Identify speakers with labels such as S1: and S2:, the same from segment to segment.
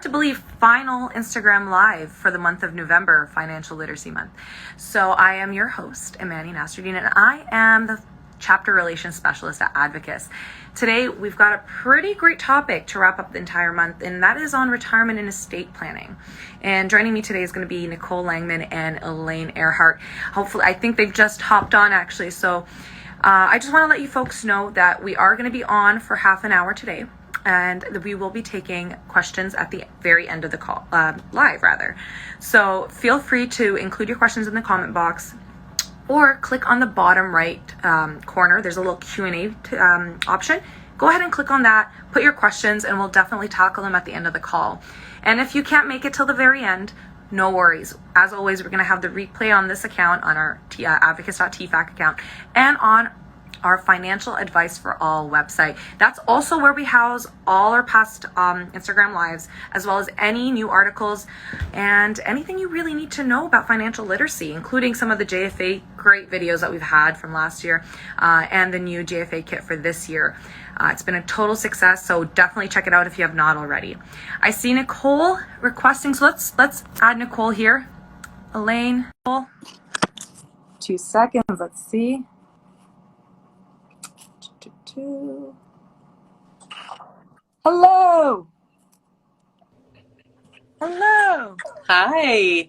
S1: to believe, final Instagram Live for the month of November, Financial Literacy Month. So I am your host, Imani Nasruddin, and I am the Chapter Relations Specialist at Advocis. Today, we've got a pretty great topic to wrap up the entire month, and that is on retirement and estate planning. And joining me today is going to be Nicole Langman and Elaine Erhart. Hopefully, I think they've just hopped on actually. So I just want to let you folks know that we are going to be on for half an hour today, and we will be taking questions at the very end of the call, live rather. So feel free to include your questions in the comment box, or click on the bottom right corner. There's a little Q&A option. Go ahead and click on that, put your questions, and we'll definitely tackle them at the end of the call. And if you can't make it till the very end, no worries. As always, we're going to have the replay on this account, on our advocis.tfac account, and on our Financial Advice for All website. That's also where we house all our past Instagram Lives, as well as any new articles and anything you really need to know about financial literacy, including some of the JFA great videos that we've had from last year and the new JFA kit for this year. It's been a total success, so definitely check it out if you have not already. I see Nicole requesting, so let's add Nicole here. Elaine, 2 seconds, let's see. Hello. Hello.
S2: Hi.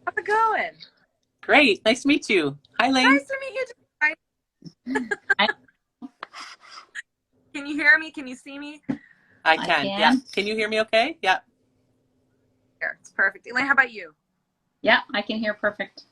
S1: How's it going?
S2: Great. Nice to meet you. Hi, Lane.
S1: Nice to meet you. Can you hear me? Can you see me?
S2: I can. Yeah. Can you hear me okay? Yeah.
S1: Here, it's perfect. Elaine, how about you?
S3: Yeah, I can hear perfect.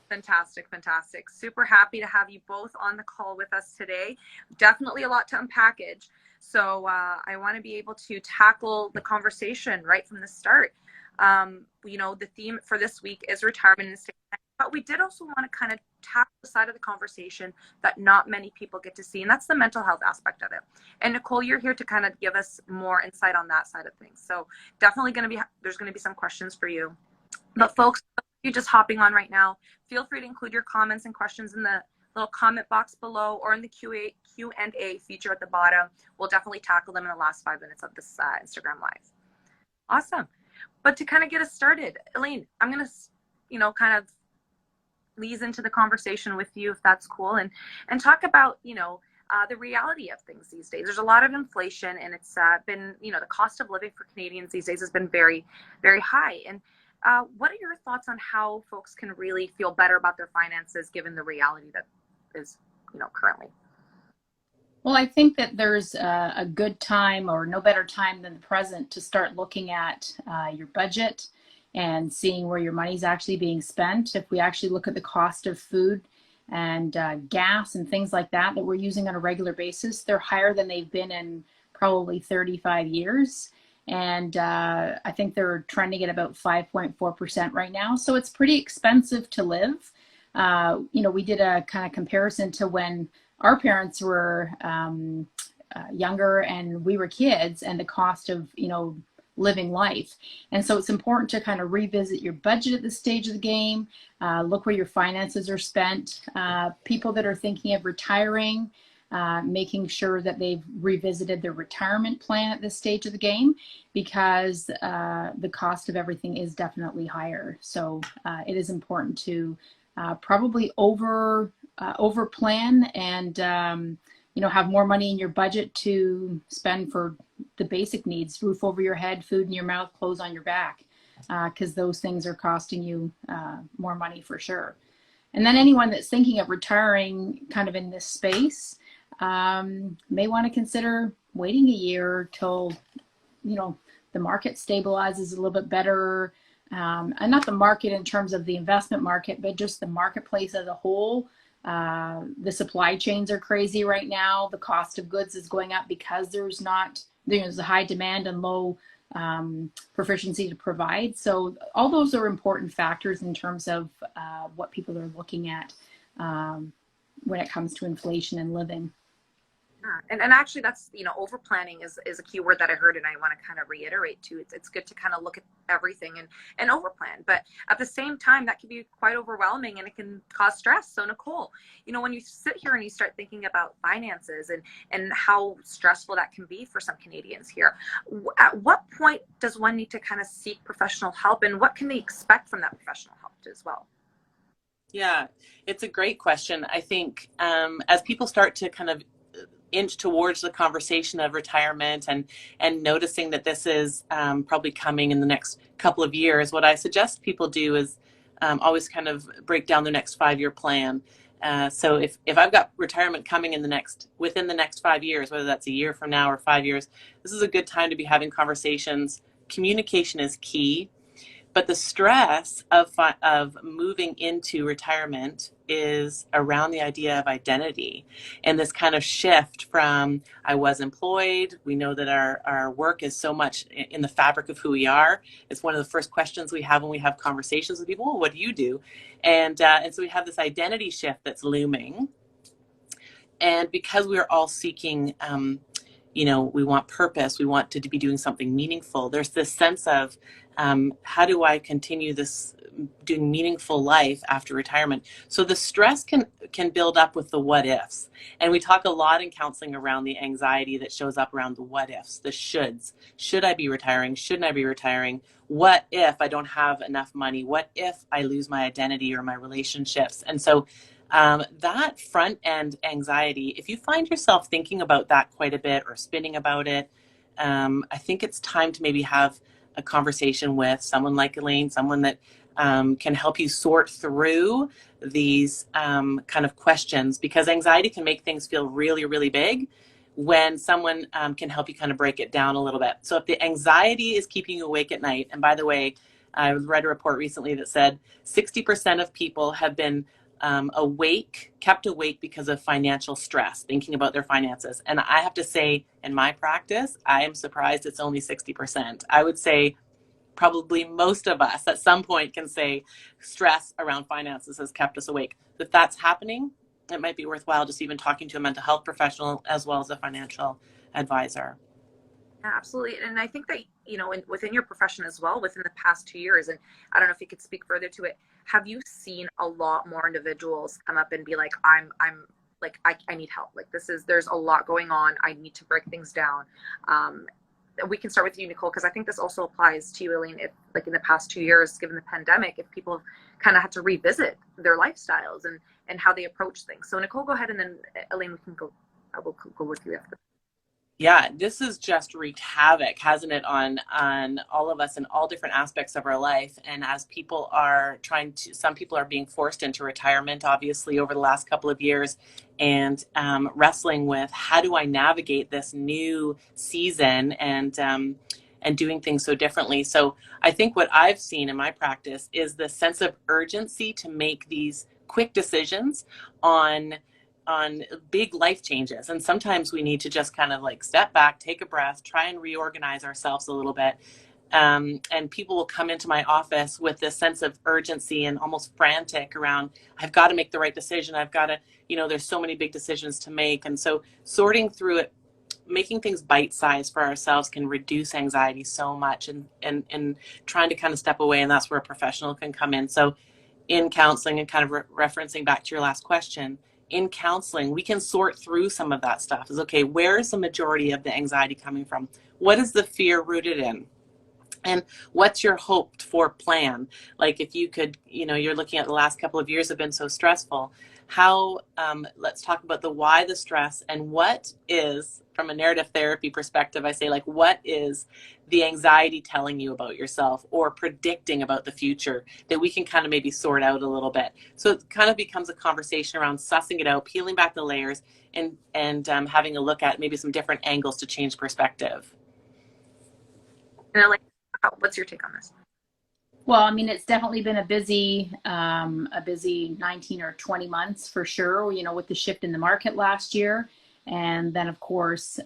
S1: Fantastic, fantastic. Super happy to have you both on the call with us today. Definitely a lot to unpackage. So I want to be able to tackle the conversation right from the start. You know, the theme for this week is retirement and estate planning, but we did also want to kind of tackle the side of the conversation that not many people get to see, and that's the mental health aspect of it. And Nicole, you're here to kind of give us more insight on that side of things. So definitely there's going to be some questions for you. But folks, you're just hopping on right now, feel free to include your comments and questions in the little comment box below or in the Q&A feature at the bottom. We'll definitely tackle them in the last 5 minutes of this Instagram Live. Awesome. But to kind of get us started, Elaine, I'm going to, kind of ease into the conversation with you, if that's cool, and talk about, the reality of things these days. There's a lot of inflation, and it's been, the cost of living for Canadians these days has been very, very high. And what are your thoughts on how folks can really feel better about their finances given the reality that is, currently?
S3: Well, I think that there's a good time, or no better time than the present, to start looking at your budget and seeing where your money's actually being spent. If we actually look at the cost of food and gas and things like that we're using on a regular basis, they're higher than they've been in probably 35 years. And I think they're trending at about 5.4% right now. So it's pretty expensive to live. We did a kind of comparison to when our parents were younger and we were kids, and the cost of, living life. And so it's important to kind of revisit your budget at this stage of the game, look where your finances are spent. People that are thinking of retiring, making sure that they've revisited their retirement plan at this stage of the game, because the cost of everything is definitely higher. So it is important to probably over plan and have more money in your budget to spend for the basic needs: roof over your head, food in your mouth, clothes on your back, because those things are costing you more money for sure. And then anyone that's thinking of retiring kind of in this space may want to consider waiting a year till the market stabilizes a little bit better, and not the market in terms of the investment market, but just the marketplace as a whole. The supply chains are crazy right now. The cost of goods is going up because there's a high demand and low proficiency to provide. So all those are important factors in terms of what people are looking at when it comes to inflation and living.
S1: And actually that's, over planning is a key word that I heard, and I want to kind of reiterate too. It's good to kind of look at everything and over plan, but at the same time that can be quite overwhelming and it can cause stress. So Nicole, when you sit here and you start thinking about finances and how stressful that can be for some Canadians here, at what point does one need to kind of seek professional help, and what can they expect from that professional help as well?
S2: Yeah, it's a great question. I think as people start to kind of inch towards the conversation of retirement and noticing that this is probably coming in the next couple of years, what I suggest people do is always kind of break down their next 5-year plan. So if I've got retirement coming within the next 5 years, whether that's a year from now or 5 years, this is a good time to be having conversations. Communication is key. But the stress of moving into retirement is around the idea of identity and this kind of shift from I was employed. We know that our work is so much in the fabric of who we are. It's one of the first questions we have when we have conversations with people. Well, what do you do? And so we have this identity shift that's looming. And because we're all seeking we want purpose, we want to be doing something meaningful. There's this sense of how do I continue this doing meaningful life after retirement? So the stress can build up with the what ifs. And we talk a lot in counseling around the anxiety that shows up around the what ifs, the shoulds. Should I be retiring? Shouldn't I be retiring? What if I don't have enough money? What if I lose my identity or my relationships? And so that front end anxiety, if you find yourself thinking about that quite a bit or spinning about it, I think it's time to maybe have a conversation with someone like Elaine, someone that can help you sort through these kind of questions, because anxiety can make things feel really, really big when someone can help you kind of break it down a little bit. So if the anxiety is keeping you awake at night, and by the way, I read a report recently that said 60% of people have been kept awake because of financial stress, thinking about their finances. And I have to say, in my practice, I am surprised it's only 60%. I would say probably most of us at some point can say stress around finances has kept us awake. If that's happening, it might be worthwhile just even talking to a mental health professional as well as a financial advisor.
S1: Yeah, absolutely. And I think that, within your profession as well, within the past 2 years, and I don't know if you could speak further to it, have you seen a lot more individuals come up and be like, I need help. Like there's a lot going on. I need to break things down. We can start with you, Nicole, because I think this also applies to you, Elaine, if like in the past 2 years, given the pandemic, if people have kind of had to revisit their lifestyles and how they approach things. So Nicole, go ahead, and then Elaine, I will go with you after.
S2: Yeah, this has just wreaked havoc, hasn't it, on all of us in all different aspects of our life. And as people are some people are being forced into retirement, obviously, over the last couple of years, and wrestling with how do I navigate this new season and doing things so differently. So I think what I've seen in my practice is the sense of urgency to make these quick decisions on big life changes. And sometimes we need to just kind of like step back, take a breath, try and reorganize ourselves a little bit. And people will come into my office with this sense of urgency and almost frantic around, I've got to make the right decision. I've got to, there's so many big decisions to make. And so sorting through it, making things bite-sized for ourselves can reduce anxiety so much, and trying to kind of step away. And that's where a professional can come in. So in counseling, and kind of referencing back to your last question, in counseling, we can sort through some of that stuff. Is okay, where is the majority of the anxiety coming from? What is the fear rooted in? And what's your hoped for plan? Like if you could, you're looking at the last couple of years have been so stressful. How, let's talk about the why the stress, and what is, from a narrative therapy perspective, I say, like, what is the anxiety telling you about yourself or predicting about the future that we can kind of maybe sort out a little bit. So it kind of becomes a conversation around sussing it out, peeling back the layers, and having a look at maybe some different angles to change perspective.
S1: And Elaine, what's your take on this?
S3: Well, I mean, it's definitely been a busy 19 or 20 months for sure, with the shift in the market last year. And then, of course,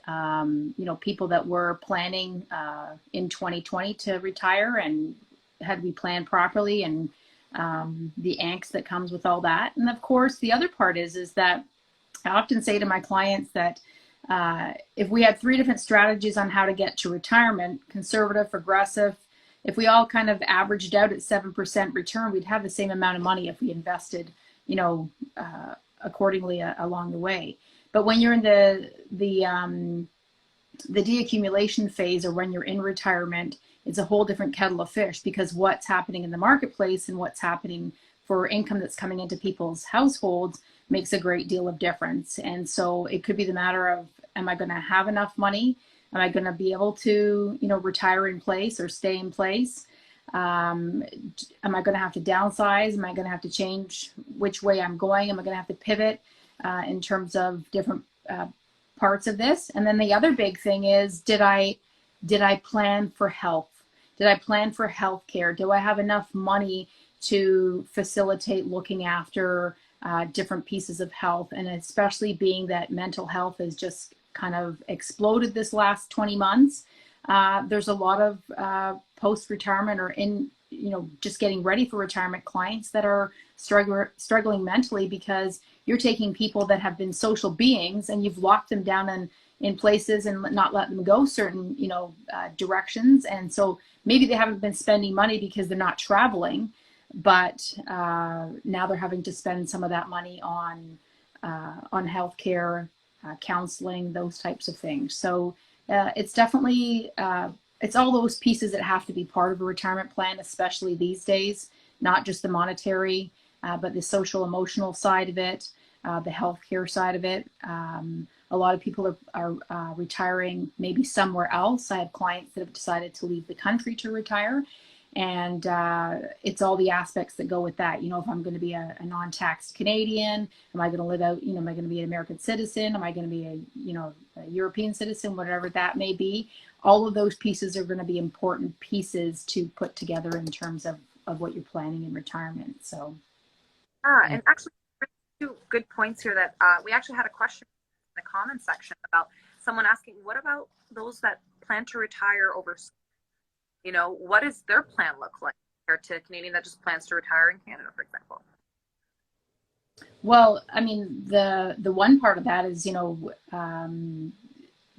S3: people that were planning in 2020 to retire, and had we planned properly, and the angst that comes with all that. And of course, the other part is that I often say to my clients that If we had 3 different strategies on how to get to retirement, conservative, progressive, if we all kind of averaged out at 7% return, we'd have the same amount of money if we invested, accordingly along the way. But when you're in the deaccumulation phase, or when you're in retirement, it's a whole different kettle of fish, because what's happening in the marketplace and what's happening for income that's coming into people's households makes a great deal of difference. And so it could be the matter of, am I going to have enough money? Am I going to be able to, retire in place or stay in place? Am I going to have to downsize? Am I going to have to change which way I'm going? Am I going to have to pivot in terms of different parts of this? And then the other big thing is, did I plan for health? Did I plan for health care? Do I have enough money to facilitate looking after different pieces of health? And especially being that mental health has just kind of exploded this last 20 months. There's a lot of post-retirement or just getting ready for retirement clients that are struggling mentally, because you're taking people that have been social beings and you've locked them down in places and not let them go certain, directions. And so maybe they haven't been spending money because they're not traveling, but now they're having to spend some of that money on healthcare, counseling, those types of things. So it's definitely, it's all those pieces that have to be part of a retirement plan, especially these days, not just the monetary, but the social emotional side of it, the healthcare side of it. A lot of people are retiring maybe somewhere else. I have clients that have decided to leave the country to retire. And it's all the aspects that go with that. If I'm going to be a non-taxed Canadian, am I going to live out, am I going to be an American citizen? Am I going to be a European citizen, whatever that may be? All of those pieces are going to be important pieces to put together in terms of what you're planning in retirement. So.
S1: And actually, 2 good points here that we actually had a question in the comments section about someone asking, what about those that plan to retire overseas? What does their plan look like compared to a Canadian that just plans to retire in Canada, for example?
S3: Well, I mean, the one part of that is, do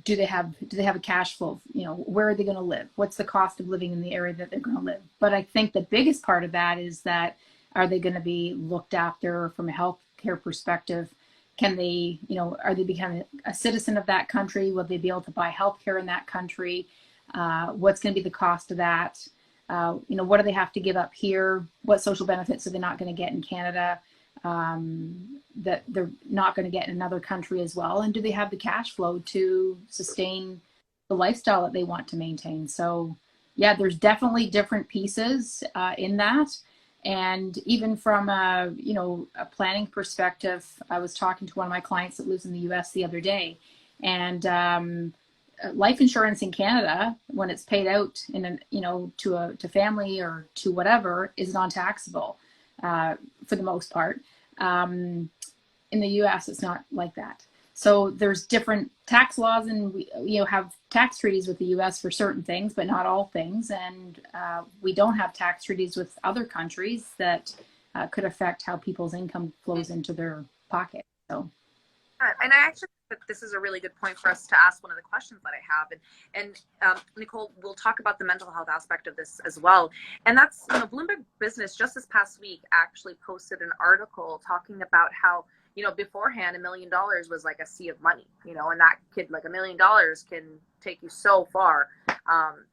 S3: they have a cash flow? Where are they going to live? What's the cost of living in the area that they're going to live? But I think the biggest part of that is that, are they going to be looked after from a healthcare perspective? Can they, are they becoming a citizen of that country? Will they be able to buy healthcare in that country? What's going to be the cost of that? What do they have to give up here? What social benefits are they not going to get in Canada that they're not going to get in another country as well? And do they have the cash flow to sustain the lifestyle that they want to maintain? So yeah, there's definitely different pieces in that. And even from a planning perspective, I was talking to one of my clients that lives in the US the other day, and life insurance in Canada, when it's paid out to family or to whatever, is non-taxable for the most part. In the US, it's not like that. So there's different tax laws, and we have tax treaties with the US for certain things, but not all things. And we don't have tax treaties with other countries that could affect how people's income flows into their pocket. So.
S1: And I actually think that this is a really good point for us to ask one of the questions that I have. And Nicole, we'll talk about the mental health aspect of this as well. And that's, Bloomberg Business just this past week actually posted an article talking about how, beforehand, $1 million was like a sea of money, and that could, like $1 million can take you so far.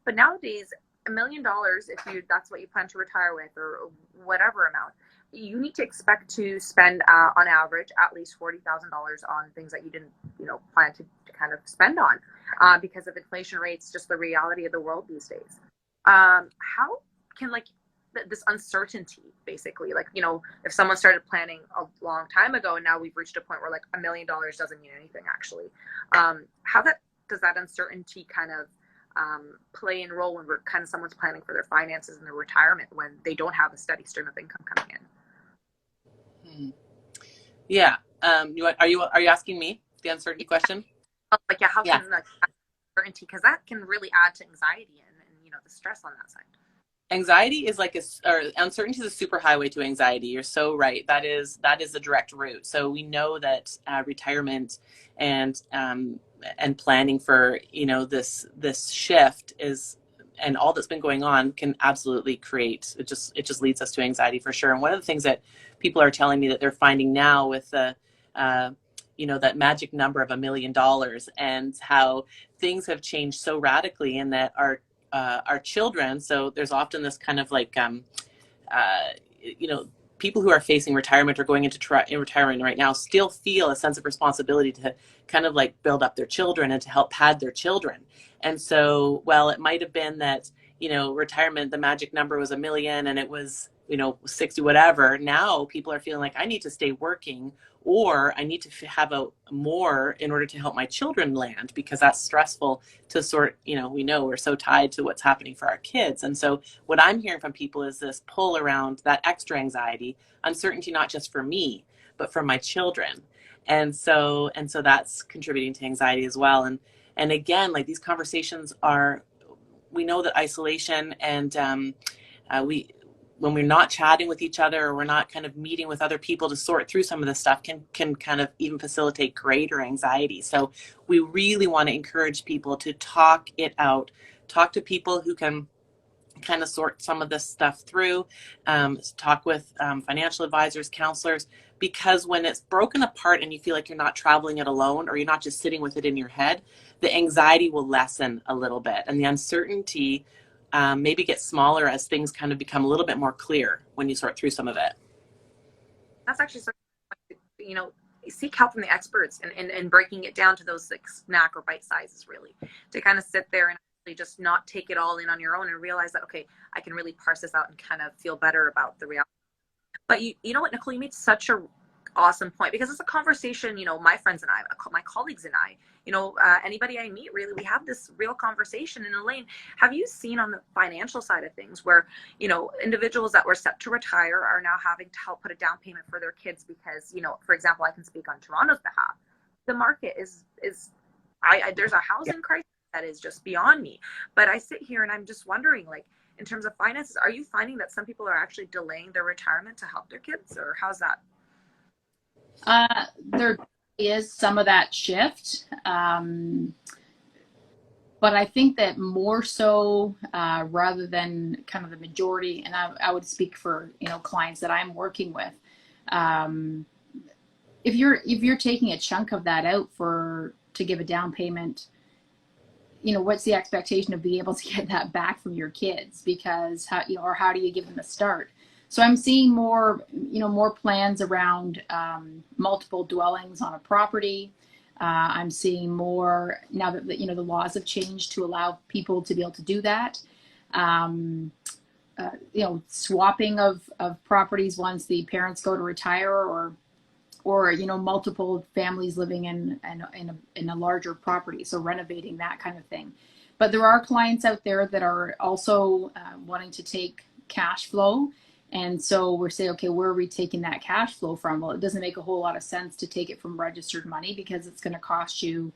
S1: But nowadays, $1 million, if that's what you plan to retire with, or whatever amount, you need to expect to spend on average at least $40,000 on things that you didn't plan to kind of spend on because of inflation rates, just the reality of the world these days. How can this uncertainty, basically, if someone started planning a long time ago and now we've reached a point where $1 million doesn't mean anything actually, how does that uncertainty kind of play and role when someone's planning for their finances and their retirement when they don't have a steady stream of income coming in?
S2: Yeah. Are you asking me the uncertainty question?
S1: How can uncertainty, because that can really add to anxiety and the stress on that side.
S2: Anxiety is like or uncertainty is a super highway to anxiety. You're so right. That is the direct route. So we know that retirement and planning for, you know, this shift is, and all that's been going on can absolutely create, it just leads us to anxiety for sure. And one of the things that people are telling me that they're finding now with the uh, you know, that magic number of $1 million, and how things have changed so radically, in that our children. So there's often this kind of like, you know, people who are facing retirement or going into in retirement right now still feel a sense of responsibility to kind of like build up their children and to help pad their children. And so, well, it might have been that, you know, retirement, the magic number was 1 million and it was, you know, 60, whatever. Now people are feeling like I need to stay working, or I need to have a more in order to help my children land, because that's stressful to sort, you know, we know we're so tied to what's happening for our kids. And so what I'm hearing from people is this pull around that extra anxiety, uncertainty, not just for me, but for my children. And so that's contributing to anxiety as well. And again, like, these conversations are, we know that isolation and we, when we're not chatting with each other, or we're not kind of meeting with other people to sort through some of this stuff, can kind of even facilitate greater anxiety. So we really want to encourage people to talk it out, talk to people who can kind of sort some of this stuff through, talk with financial advisors, counselors, because when it's broken apart and you feel like you're not traveling it alone, or you're not just sitting with it in your head, the anxiety will lessen a little bit, and the uncertainty maybe gets smaller as things kind of become a little bit more clear when you sort through some of it.
S1: That's actually so, you know, seek help from the experts and breaking it down to those like snack or bite sizes, really, to kind of sit there and just not take it all in on your own and realize that, okay, I can really parse this out and kind of feel better about the reality. But you know what, Nicole, you made such a awesome point, because it's a conversation, you know, my friends and I, my colleagues and I, you know, anybody I meet, really, we have this real conversation. And Elaine, have you seen on the financial side of things where, you know, individuals that were set to retire are now having to help put a down payment for their kids because, you know, for example, I can speak on Toronto's behalf. The market is there's a housing crisis that is just beyond me. But I sit here and I'm just wondering, like, in terms of finances, are you finding that some people are actually delaying their retirement to help their kids, or how's that?
S3: There is some of that shift. But I think that more so, rather than kind of the majority, and I would speak for, you know, clients that I'm working with, if you're taking a chunk of that out to give a down payment, you know, what's the expectation of being able to get that back from your kids? Because how, you know, or how do you give them a start? So I'm seeing more, you know, more plans around multiple dwellings on a property. I'm seeing more now that, you know, the laws have changed to allow people to be able to do that. You know, swapping of properties once the parents go to retire, or you know, multiple families living in a larger property, so renovating, that kind of thing. But there are clients out there that are also wanting to take cash flow, and so we're saying, okay, where are we taking that cash flow from? Well, it doesn't make a whole lot of sense to take it from registered money, because it's going to cost you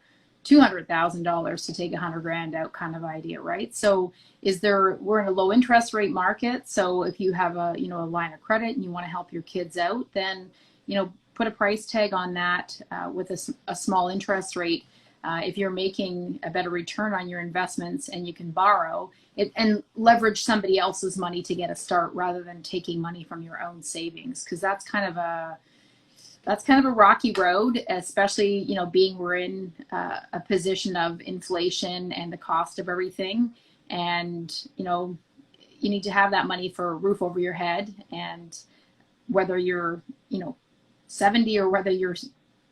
S3: $200,000 to take $100,000 out, kind of idea, right? So we're in a low interest rate market, so if you have a, you know, a line of credit and you want to help your kids out, then, you know, put a price tag on that with a small interest rate. If you're making a better return on your investments and you can borrow it and leverage somebody else's money to get a start, rather than taking money from your own savings, because that's kind of a rocky road, especially, you know, being we're in a position of inflation and the cost of everything, and, you know, you need to have that money for a roof over your head, and whether you're, you know, 70 or whether you're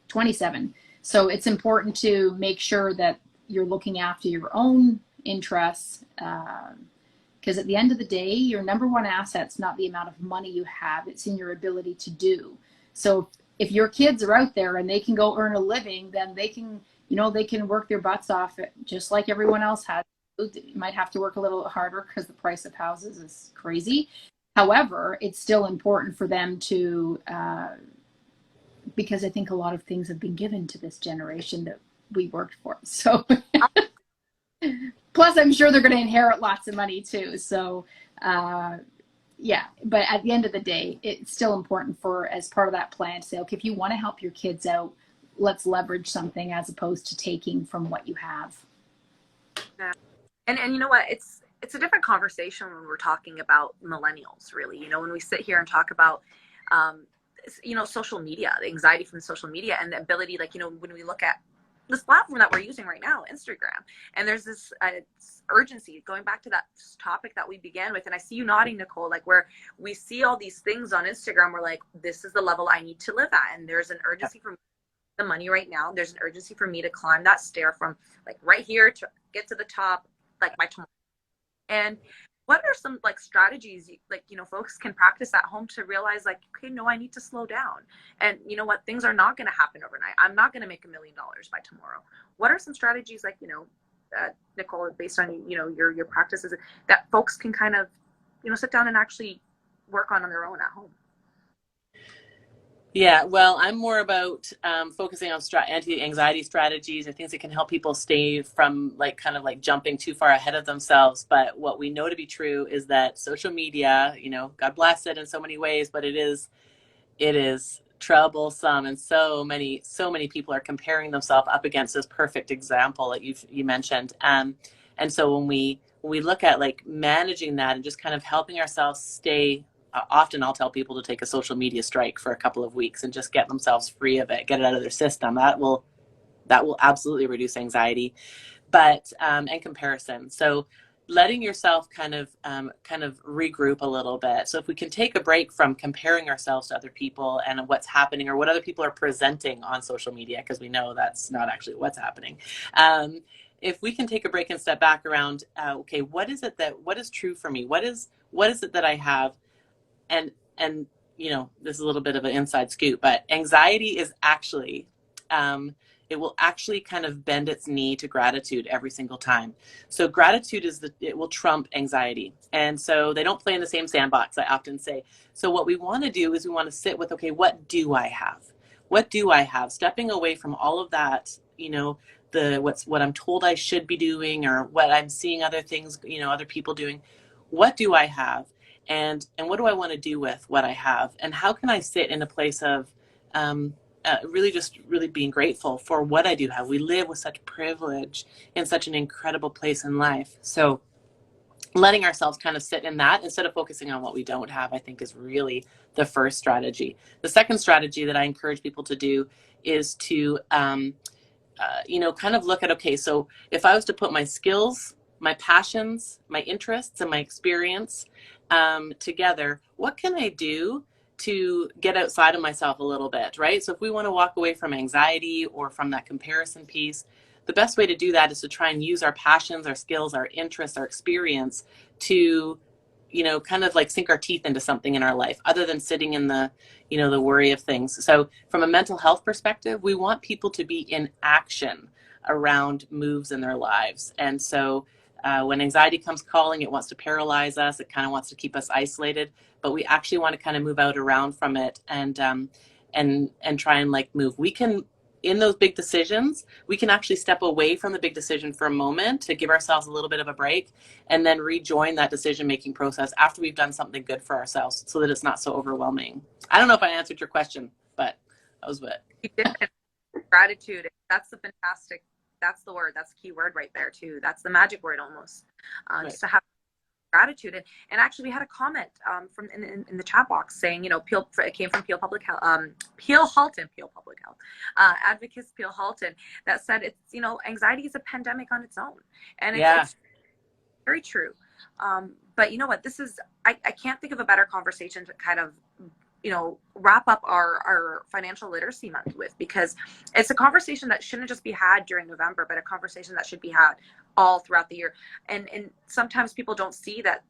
S3: 27. So it's important to make sure that you're looking after your own interests, because at the end of the day, your number one asset's not the amount of money you have, it's in your ability to do. So if your kids are out there and they can go earn a living, then they can, you know, they can work their butts off just like everyone else has. You might have to work a little harder because the price of houses is crazy. However, it's still important for them to, because I think a lot of things have been given to this generation that we worked for. So Plus, I'm sure they're going to inherit lots of money too. So, yeah, but at the end of the day, it's still important for, as part of that plan, to say, okay, if you want to help your kids out, let's leverage something as opposed to taking from what you have.
S1: Yeah. And you know what? It's a different conversation when we're talking about millennials, really. You know, when we sit here and talk about, social media, the anxiety from social media, and the ability, like, when we look at this platform that we're using right now, Instagram, and there's this urgency, going back to that topic that we began with, and I see you nodding, Nicole, like, where we see all these things on Instagram, we're like, this is the level I need to live at, and there's an urgency for the money right now. There's an urgency for me to climb that stair from, like, right here to get to the top, like, by tomorrow. And what are some, like, strategies, like, folks can practice at home to realize, like, okay, no, I need to slow down. And you know what? Things are not going to happen overnight. I'm not going to make $1 million by tomorrow. What are some strategies, like, Nicole, based on, your practices, that folks can kind of, sit down and actually work on their own at home?
S2: Yeah, well, I'm more about focusing on anti-anxiety strategies and things that can help people stay from, like, kind of like jumping too far ahead of themselves. But what we know to be true is that social media, God bless it in so many ways, but it is troublesome, and so many people are comparing themselves up against this perfect example that you mentioned. And so when we look at, like, managing that and just kind of helping ourselves stay. Often I'll tell people to take a social media strike for a couple of weeks and just get themselves free of it, get it out of their system. That will absolutely reduce anxiety, but and comparison. So letting yourself kind of regroup a little bit. So if we can take a break from comparing ourselves to other people and what's happening or what other people are presenting on social media, because we know that's not actually what's happening. If we can take a break and step back around, okay, what is true for me? What is it that I have? And this is a little bit of an inside scoop, but anxiety is actually, it will actually kind of bend its knee to gratitude every single time. So gratitude it will trump anxiety. And so they don't play in the same sandbox, I often say. So what we want to do is we want to sit with, okay, what do I have? What do I have? Stepping away from all of that, what I'm told I should be doing, or what I'm seeing other things, other people doing. What do I have? And what do I want to do with what I have? And how can I sit in a place of really being grateful for what I do have? We live with such privilege in such an incredible place in life. So letting ourselves kind of sit in that instead of focusing on what we don't have, I think, is really the first strategy. The second strategy that I encourage people to do is to, kind of look at, okay, so if I was to put my skills, my passions, my interests, and my experience together, what can I do to get outside of myself a little bit, right? So if we want to walk away from anxiety or from that comparison piece, the best way to do that is to try and use our passions, our skills, our interests, our experience to, kind of like sink our teeth into something in our life other than sitting in the worry of things. So from a mental health perspective, we want people to be in action around moves in their lives. And so when anxiety comes calling, it wants to paralyze us. It kind of wants to keep us isolated, but we actually want to kind of move out around from it and try and, like, move. We can, in those big decisions, we can actually step away from the big decision for a moment to give ourselves a little bit of a break and then rejoin that decision-making process after we've done something good for ourselves so that it's not so overwhelming. I don't know if I answered your question, but that was what.
S1: You did. Gratitude. That's the word. That's the key word right there too. That's the magic word almost.
S2: Right.
S1: Just to have gratitude. And actually we had a comment from in the chat box saying, it came from Peel Public Health, Peel Public Health, Advocis Peel Halton, that said it's, anxiety is a pandemic on its own. And it's very true. But you know what, I can't think of a better conversation to kind of, wrap up our financial literacy month with, because it's a conversation that shouldn't just be had during November, but a conversation that should be had all throughout the year. And sometimes people don't see that,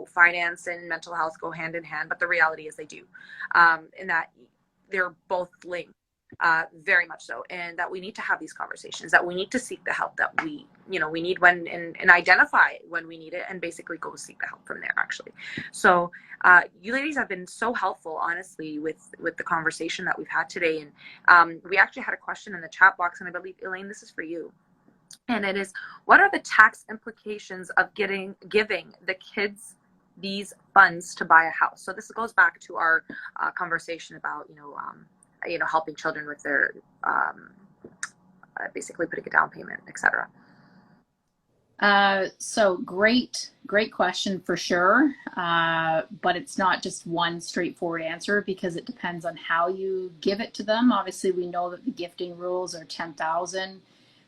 S1: finance and mental health go hand in hand, but the reality is they do, and that they're both linked. Very much so, and that we need to have these conversations, that we need to seek the help that we need when, and identify when we need it, and basically go seek the help from there, actually. So you ladies have been so helpful, honestly, with the conversation that we've had today. And we actually had a question in the chat box, and I believe, Elaine, this is for you. And it is, what are the tax implications of giving the kids these funds to buy a house? So this goes back to our conversation about, helping children with their, basically putting a down payment, etc.
S3: So great question for sure. But it's not just one straightforward answer because it depends on how you give it to them. Obviously, we know that the gifting rules are 10,000.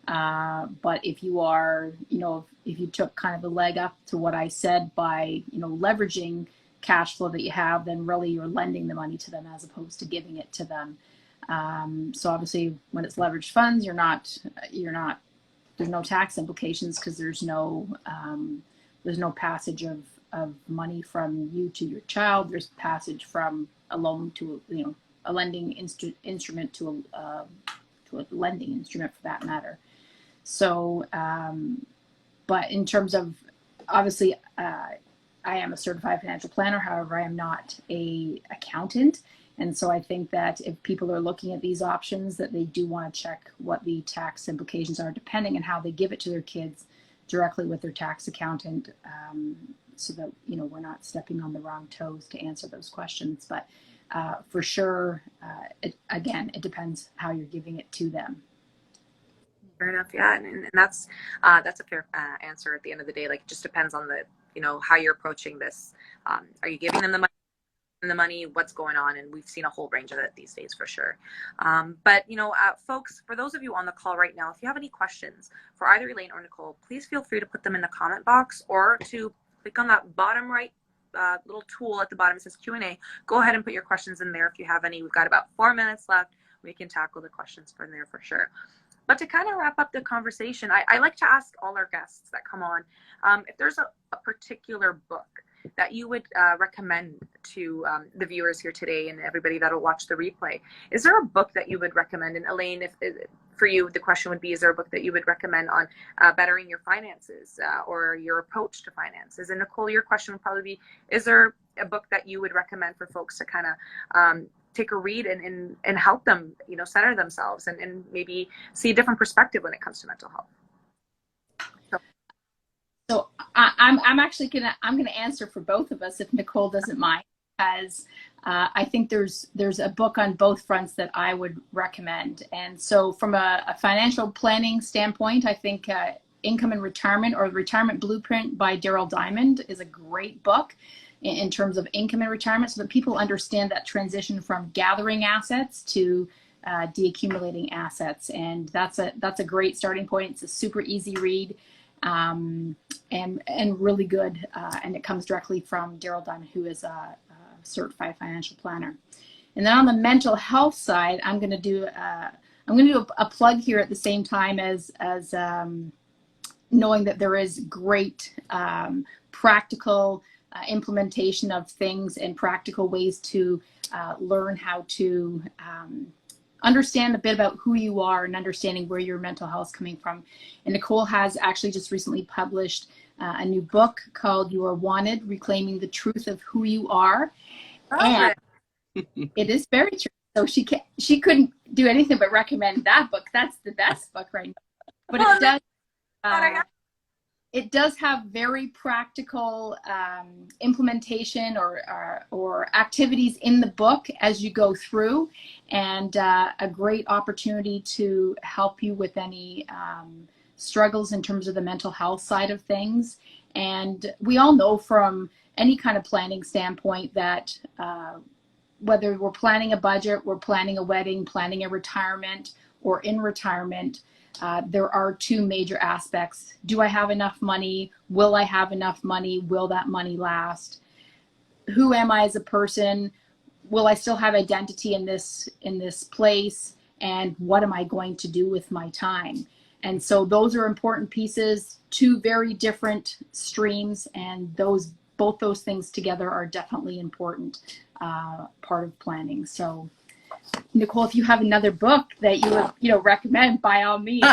S3: But if you are, if you took kind of a leg up to what I said by, leveraging cash flow that you have, then really you're lending the money to them as opposed to giving it to them. So obviously when it's leveraged funds, there's no tax implications because there's no passage of money from you to your child. There's passage from a loan to, a lending instrument to a lending instrument for that matter. So, but in terms of, obviously, I am a certified financial planner. However, I am not a accountant. And so I think that if people are looking at these options, that they do want to check what the tax implications are, depending on how they give it to their kids directly with their tax accountant, so that, we're not stepping on the wrong toes to answer those questions. But for sure, it depends how you're giving it to them.
S1: Fair enough. Yeah. And that's a fair answer at the end of the day. Like, it just depends on the, how you're approaching this. Are you giving them the money, what's going on? And we've seen a whole range of it these days for sure. But, folks, for those of you on the call right now, if you have any questions for either Elaine or Nicole, please feel free to put them in the comment box or to click on that bottom right little tool at the bottom. It says Q&A. Go ahead and put your questions in there if you have any. We've got about 4 minutes left. We can tackle the questions from there for sure. But to kind of wrap up the conversation, I like to ask all our guests that come on, if there's a particular book that you would recommend to the viewers here today and everybody that'll watch the replay. Is there a book that you would recommend? And Elaine, if for you, the question would be, is there a book that you would recommend on bettering your finances or your approach to finances? And Nicole, your question would probably be, is there a book that you would recommend for folks to kind of take a read and help them, center themselves and maybe see a different perspective when it comes to mental health?
S3: So I'm actually gonna answer for both of us if Nicole doesn't mind, because I think there's a book on both fronts that I would recommend. And so from a financial planning standpoint, I think Income and Retirement, or Retirement Blueprint by Daryl Diamond, is a great book in terms of income and retirement, so that people understand that transition from gathering assets to deaccumulating assets. And that's a great starting point. It's a super easy read. And really good, and it comes directly from Daryl Diamond, who is a certified financial planner. And then on the mental health side, I'm going to do a plug here at the same time as knowing that there is great practical implementation of things and practical ways to learn how to understand a bit about who you are and understanding where your mental health is coming from. And Nicole has actually just recently published a new book called You Are Wanted, Reclaiming the Truth of Who You Are. And it is very true. So she couldn't do anything but recommend that book. That's the best book right now. But it does have very practical implementation or activities in the book as you go through, and a great opportunity to help you with any struggles in terms of the mental health side of things. And we all know from any kind of planning standpoint that whether we're planning a budget, we're planning a wedding, planning a retirement, or in retirement, there are two major aspects. Do I have enough money? Will I have enough money? Will that money last? Who am I as a person? Will I still have identity in this place? And what am I going to do with my time? And so those are important pieces, two very different streams, and both those things together are definitely important part of planning. So Nicole, if you have another book that you would recommend, by all means.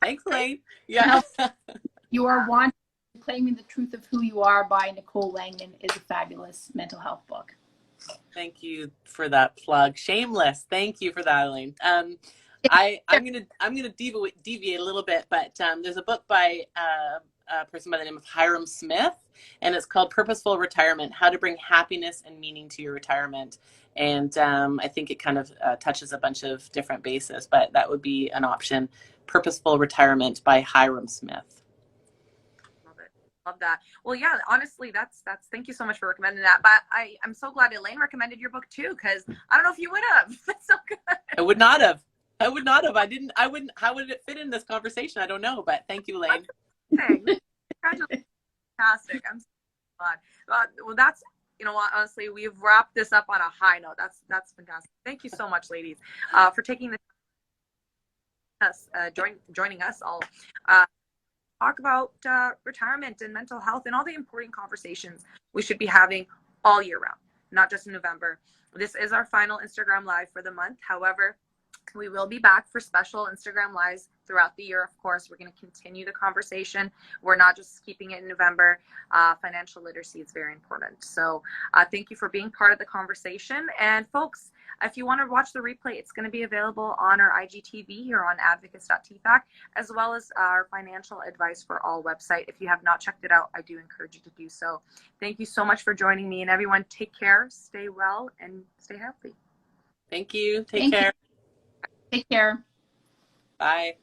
S2: Thanks, Elaine. Yeah.
S3: You Are Wanted, Claiming the Truth of Who You Are by Nicole Langman is a fabulous mental health book.
S2: Thank you for that plug. Shameless. Thank you for that, Elaine. I'm gonna deviate a little bit, but there's a book by a person by the name of Hiram Smith, and it's called Purposeful Retirement: How to Bring Happiness and Meaning to Your Retirement. And I think it kind of touches a bunch of different bases, but that would be an option. Purposeful Retirement by Hiram Smith.
S1: Love it. Love that. Well, yeah, honestly, that's thank you so much for recommending that. But I'm so glad Elaine recommended your book too, because I don't know if you would have. That's so good.
S2: I would not have. I wouldn't. How would it fit in this conversation? I don't know, but thank you, Elaine.
S1: Congratulations. Fantastic. I'm so glad. Well, that's, you know what, honestly, we've wrapped this up on a high note. That's fantastic. Thank you so much, ladies, for taking the joining us all. Talk about retirement and mental health and all the important conversations we should be having all year round, not just in November. This is our final Instagram Live for the month. However, we will be back for special Instagram Lives throughout the year. Of course, we're going to continue the conversation. We're not just keeping it in November. Financial literacy is very important. So thank you for being part of the conversation. And folks, if you want to watch the replay, it's going to be available on our IGTV here on advocis.tfac, as well as our Financial Advice for All website. If you have not checked it out, I do encourage you to do so. Thank you so much for joining me, and everyone, take care, stay well, and stay healthy.
S2: Thank you. Take care.
S3: Take care.
S2: Bye.